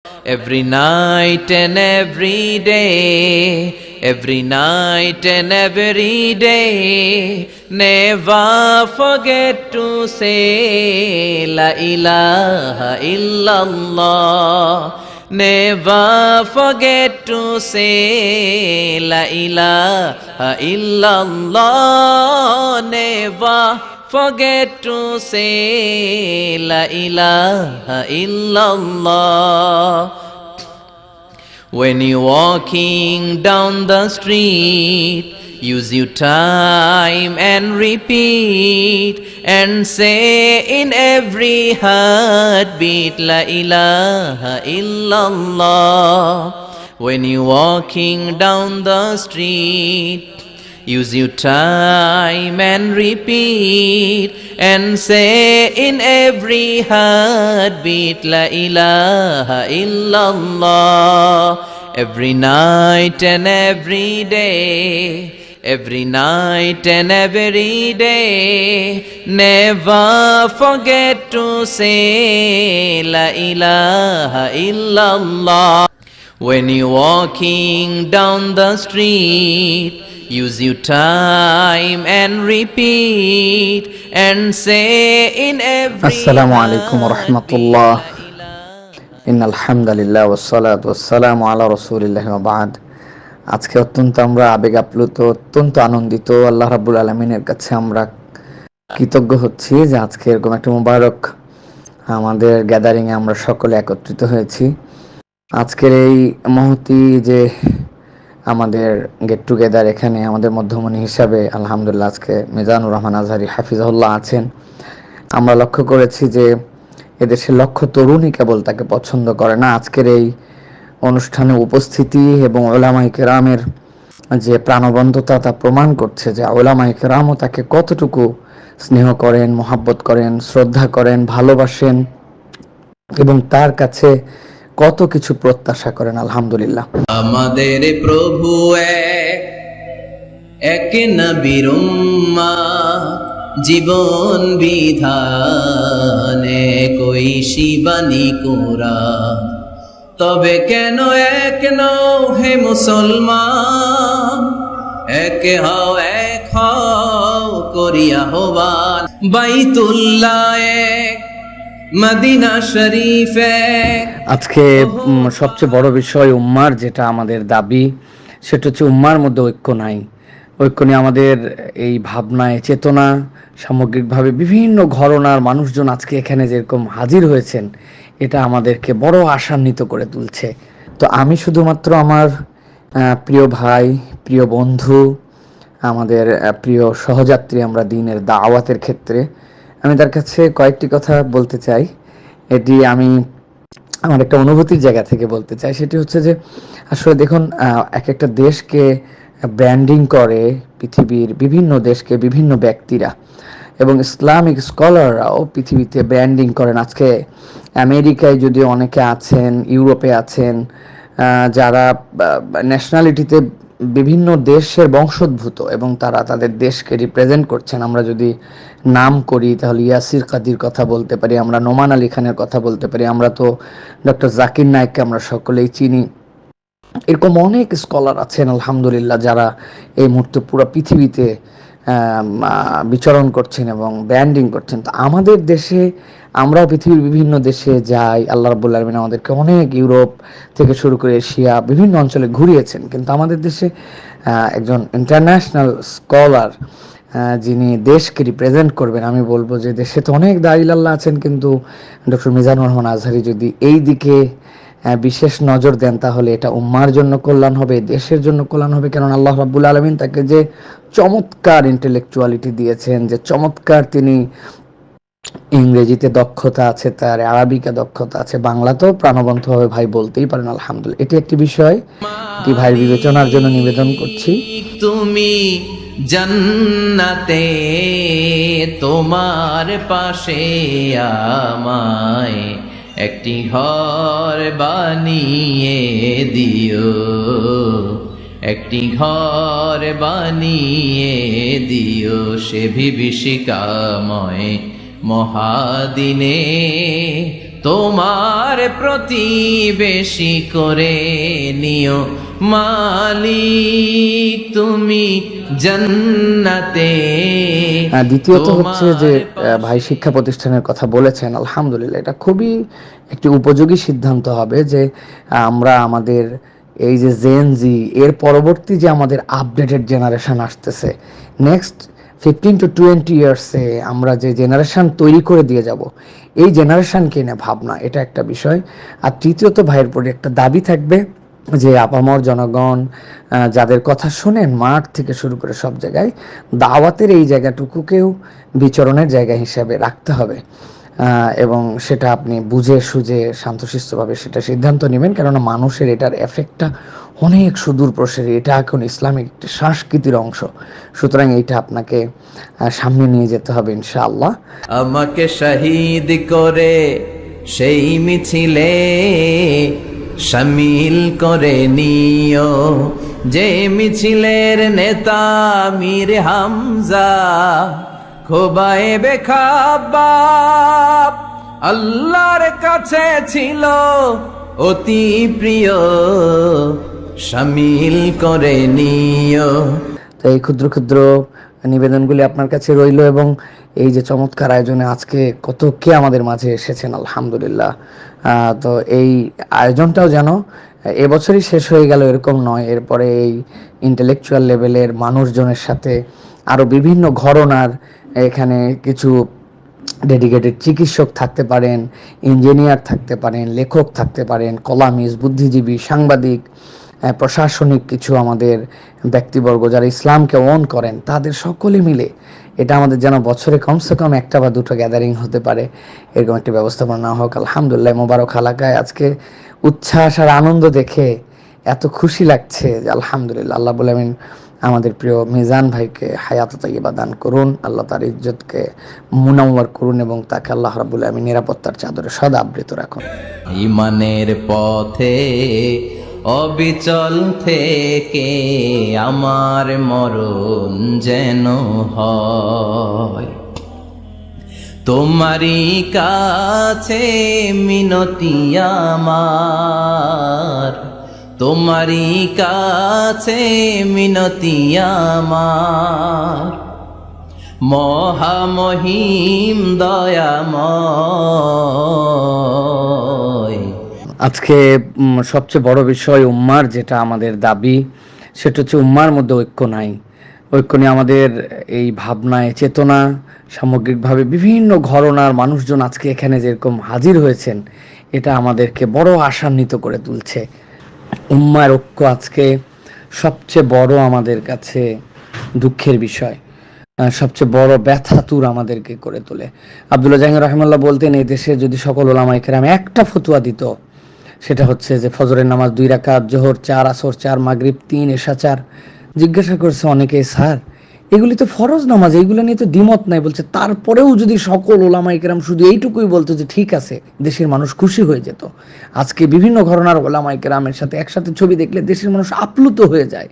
every night and every day, every night and every day. Never forget to say La ilaha illallah. Never forget to say La ilaha illallah. Never forget to say La ilaha illallah. When you're walking down the street, use your time and repeat and say in every heartbeat La ilaha illallah. When you're walking down the street, use your time and repeat and say in every heartbeat La ilaha illallah. Every night and every day, every night and every day. Never forget to say La ilaha illallah. When you're walking down the street, use your time and repeat and say in every Assalamu alaikum wa rahmatullah. Innal hamdalillah wassalatu wassalamu ala rasulillah wa ba'd। আজকে অত্যন্ত আমরা আবেগ আপ্লুত, অত্যন্ত আনন্দিত। আল্লাহ রাব্বুল আলামিনের কাছে আমরা কৃতজ্ঞ হচ্ছি যে আজকে এরকম একটা মুবারক আমাদের গ্যাদারিং এ আমরা সকলে একত্রিত হয়েছি। আজকের এই মহতি যে আমাদের গেট টুগেদার, এখানে আমাদের মধ্যমণি হিসাবে আলহামদুলিল্লাহ আজকে মিজানুর রহমান আজহারি হাফিজাহুল্লাহ আছেন। আমরা লক্ষ্য করেছি যে এদেশের লক্ষ তরুণী কেবল তাকে পছন্দ করে না, আজকের এই অনুষ্ঠানে উপস্থিতি এবং উলামায়ে কেরামের যে প্রাণবন্ততা তা প্রমাণ করছে যে উলামায়ে কেরামও তাকে কতটুকু স্নেহ করেন, মহাব্বত করেন, শ্রদ্ধা করেন, ভালোবাসেন এবং তার কাছে কত কিছু প্রত্যাশা করেন। আলহামদুলিল্লাহ। আমাদের প্রভু এক নবীর উম্মাহ, জীবন বিধানে কই শিবানী কোরআন। তবে কেন এক নও হে মুসলমান, এক হও করিয়া হবান। বাইতুল্লাহ এক, মদিনা শরীফ এক। আজকে সবচেয়ে বড় বিষয় উম্মার যেটা আমাদের দাবি, সেটা হচ্ছে উম্মার মধ্যে ঐক্য নাই। ঐক্য নিয়ে আমাদের এই ভাবনায় চেতনা, সামগ্রিকভাবে বিভিন্ন ঘরানার মানুষজন আজকে এখানে যেরকম হাজির হয়েছেন, এটা আমাদেরকে বড় আশান্বিত করে তুলছে। তো আমি শুধুমাত্র আমার প্রিয় ভাই, প্রিয় বন্ধু, আমাদের প্রিয় সহযাত্রী, আমরা দ্বীনের দাওয়াতের ক্ষেত্রে আমি তার কাছে কয়েকটি কথা বলতে চাই। এটি আমি আমার একটা অনুভূতির জায়গা থেকে বলতে চাই। সেটি হচ্ছে যে আসলে দেখুন, এক একটা দেশকে ব্র্যান্ডিং করে পৃথিবীর বিভিন্ন দেশকে বিভিন্ন ব্যক্তিরা, এবং ইসলামিক স্কলাররাও পৃথিবীতে ব্র্যান্ডিং করেন। আজকে আমেরিকায় যদি অনেকে আছেন, ইউরোপে আছেন, যারা ন্যাশনালিটিতে বিভিন্ন দেশের বংশোদ্ভূত এবং তারা তাদের দেশকে রিপ্রেজেন্ট করছেন। আমরা যদি নাম করি তাহলে ইয়াসির কাদির কথা বলতে পারি, আমরা নোমান আলী খানের কথা বলতে পারি, আমরা তো ডক্টর জাকির নায়েককে আমরা সকলেই চিনি। এরকম অনেক স্কলার আছেন আলহামদুলিল্লাহ, যারা এই মুহূর্তে পুরো পৃথিবীতে বিচরণ করছেন এবং ব্র্যান্ডিং করছেন। তো আমাদের দেশে, আমরাও পৃথিবীর বিভিন্ন দেশে যাই, আল্লাহ রাব্বুল আলামিন আমাদেরকে অনেক ইউরোপ থেকে শুরু করে এশিয়া বিভিন্ন অঞ্চলে ঘুরিয়েছেন, কিন্তু আমাদের দেশে একজন ইন্টারন্যাশনাল স্কলার যিনি দেশকে রিপ্রেজেন্ট করবেন, আমি বলবো যে দেশে তো অনেক দায়িলাল্লাহ আছেন, কিন্তু ডক্টর মিজানুর রহমান আজহারি যদি এই দিকে বিশেষ নজর দেন তাহলে এটা উম্মার জন্য কল্যাণ হবে, দেশের জন্য কল্যাণ হবে। কারণ আল্লাহ রাব্বুল আলামিন তাকে যে চমৎকার ইন্টেলেকচুয়ালিটি দিয়েছেন, যে চমৎকার তিনি ইংরেজিতে দক্ষতা আছে, তার আরবিতে দক্ষতা আছে, বাংলাতেও প্রাণবন্তভাবে ভাই বলতেই পারেন আলহামদুলিল্লাহ। এটি একটি বিষয়, এটি ভাইয়ের বিবেচনার জন্য নিবেদন করছি। তুমি জান্নাতে, তোমার পাশে আমায় একটি ঘর বানিয়ে দিও, একটি ঘর বানিয়ে দিও সে বিভীষিকাময় মহাদিনে। তোমার প্রতিবেশী করে নিও মালিক তুমি জান্নাতে। দ্বিতীয়ত হচ্ছে যে ভাই শিক্ষা প্রতিষ্ঠানের কথা বলেছেন, আলহামদুলিল্লাহ এটা খুবই একটি উপযোগী সিদ্ধান্ত হবে যে আমরা আমাদের এই যে জেনজি এর পরবর্তী যে আমাদের আপডেটেড জেনারেশন আসতেছে, নেক্সট 15 to 20 ইয়ার্সে আমরা যে জেনারেশন তৈরি করে দিয়ে যাব, এই জেনারেশনকে নিয়ে ভাবনা, এটা একটা বিষয়। আর তৃতীয়ত ভাইয়ের প্রতি একটা দাবি থাকবে যে আপামর জনগণ যাদের কথা শোনেন মাঠ থেকে শুরু করে সব জায়গায়, দাওয়াতের এই জায়গাটুকুকেও বিচরণের জায়গা হিসেবে রাখতে হবে, এবং সেটা আপনি বুঝে সুঝে শান্তশিষ্টভাবে সেটা সিদ্ধান্ত নেবেন, কেননা মানুষের এটার এফেক্টটা অনেক সুদূর প্রসারী, এটা এখন ইসলামিক একটি সংস্কৃতির অংশ। সুতরাং এইটা আপনাকে সামনে নিয়ে যেতে হবে ইনশাআল্লাহ। আমাকে শহীদ করে সেই মিছিলে শামিল করে নিও, যে মিছিলের নেতা মীর হামজা খোবায়েবে খাব্বাব আল্লাহর কাছে ছিল অতি প্রিয়, শামিল করে নিও। তো এই ক্ষুদ্র ক্ষুদ্র নিবেদনগুলি আপনার কাছে রইল, এবং এই যে চমৎকার আয়োজনে আজকে কত কে আমাদের মাঝে এসেছেন আলহামদুলিল্লাহ। তো এই আয়োজনটাও যেন এবছরই শেষ হয়ে গেল এরকম নয়, এরপরে এই ইন্টেলেকচুয়াল লেভেলের মানুষজনের সাথে আরও বিভিন্ন ঘরনার, এখানে কিছু ডেডিকেটেড চিকিৎসক থাকতে পারেন, ইঞ্জিনিয়ার থাকতে পারেন, লেখক থাকতে পারেন, কলামিস্ট, বুদ্ধিজীবী, সাংবাদিক, প্রশাসনিক কিছু আমাদের ব্যক্তিবর্গ যারা ইসলামকে ওন করেন, তাদের সকলে মিলে এটা আমাদের যেন বছরে কমসে কম একটা বা দুটো গ্যাদারিং হতে পারে, এরকম একটি ব্যবস্থাপনা না হোক। আলহামদুলিল্লাহ মোবারক হালাকায় আজকে উচ্ছ্বাস আর আনন্দ দেখে এত খুশি লাগছে যে আলহামদুলিল্লাহ। আল্লাহ রাব্বুল আমিন আমাদের প্রিয় মিজান ভাইকে হায়াত তাইয়্যিবা দান করুন, আল্লাহ তার ইজ্জতকে মুনাওয়ার করুন, এবং তাকে আল্লাহ রাব্বুল আমিন নিরাপত্তার চাদরে সদা আবৃত রাখুন। ঈমানের পথে অবিচল থেকে আমার মরণ যেন হয়, তোমারই কাছে মিনতি আমার, তোমারই কাছে মিনতি আমার, মহামহিম দয়াময়। আজকে সবচেয়ে বড় বিষয় উম্মার যেটা আমাদের দাবি, সেটা হচ্ছে উম্মার মধ্যে ঐক্য নাই। ঐক্য নিয়ে আমাদের এই ভাবনায় চেতনা সামগ্রিকভাবে বিভিন্ন ঘরনার মানুষজন আজকে এখানে যেরকম হাজির হয়েছেন, এটা আমাদেরকে বড় আশান্বিত করে তুলছে। উম্মার ঐক্য আজকে সবচেয়ে বড় আমাদের কাছে দুঃখের বিষয়, সবচেয়ে বড় ব্যথাতুর আমাদেরকে করে তোলে। আব্দুল্লাহ জাহাঙ্গীর রাহিমাহুল্লাহ বলতেন, এই দেশে যদি সকল উলামায়ে কেরাম একটা ফতোয়া দিত, সেটা হচ্ছে যে ফজরের নামাজ 2 রাকাত, জোহর 4, আসর 4, মাগরিব 3, এশা 4। জিজ্ঞাসা করছে অনেকে, স্যার এগুলি তো ফরজ নামাজ, এইগুলো নিয়ে তো দ্বিমত নাই। বলছে তারপরেও যদি সকল উলামায়ে কেরাম শুধু এইটুকুই বলতো যে ঠিক আছে, দেশের মানুষ খুশি হয়ে যেত। আজকে বিভিন্ন ঘরানার উলামায়ে কেরামের সাথে একসাথে ছবি দেখলে দেশের মানুষ আপ্লুত হয়ে যায়।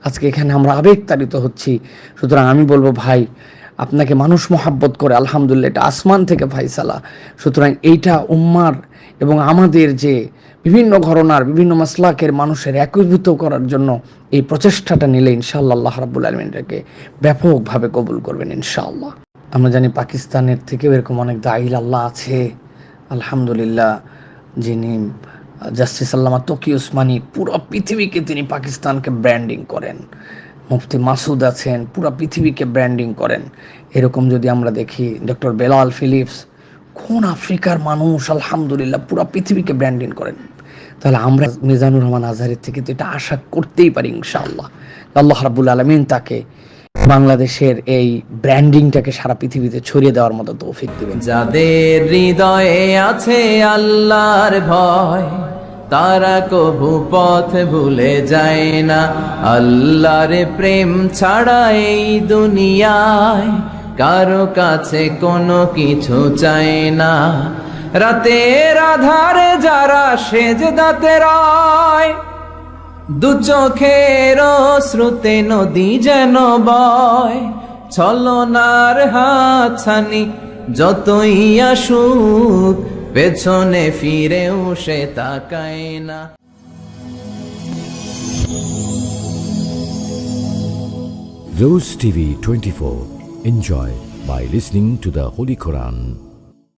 আজকে এখানে আমরা আবেগতাড়িত হচ্ছি। সুতরাং আমি বলবো ভাই, আপনাকে মানুষ মোহাব্বত করে, আলহামদুলিল্লাহ এটা আসমান থেকে ফাইসালা। সুতরাং এইটা উম্মার এবং আমাদের যে বিভিন্ন ঘরনার বিভিন্ন মাসলাকের মানুষের একীভূত করার জন্য এই প্রচেষ্টাটা নিলে ইনশাআল্লাহ আল্লাহ রাব্বুল আলামিন এটাকে ব্যাপকভাবে কবুল করবেন ইনশাআল্লাহ। আমরা জানি পাকিস্তানের থেকেও এরকম অনেক দাঈল আল্লাহ আছে আলহামদুলিল্লাহ, যিনি জাস্টিস আল্লামা তকি উসমানী, পুরো পৃথিবীকে তিনি পাকিস্তানকে ব্র্যান্ডিং করেন। মুফতি মাসুদ আছেন, পুরো পৃথিবীকে ব্র্যান্ডিং করেন। এরকম যদি আমরা দেখি ডক্টর বেলাল ফিলিপস, কোন আফ্রিকার মানুষ আলহামদুলিল্লাহ পুরো পৃথিবীকে ব্র্যান্ডিং করেন। তাহলে আমরা মিজানুর রহমান আজহারের থেকে তো এটা আশা করতেই পারি ইনশাআল্লাহ। আল্লাহ রাব্বুল আলামিন তাকে বাংলাদেশের এই ব্র্যান্ডিংটাকে সারা পৃথিবীতে ছড়িয়ে দেওয়ার মতো তৌফিক দিবেন। যাদের হৃদয়ে আছে আল্লাহর ভয়, তারা কভু পথ ভুলে যায় না। আল্লাহর প্রেম ছাড়া এই দুনিয়ায় কারো কাছে কোনো কিছু চায় না। রাতের আধারে যারা সেজদাতে রয়, দু চোখের শ্রুতে নদী যেন বয়। ছলনার হাতছানি যতই আসুক পেছনে ফিরেও সে তাকায় না। Rose TV 24. Enjoy by listening to the Holy Quran.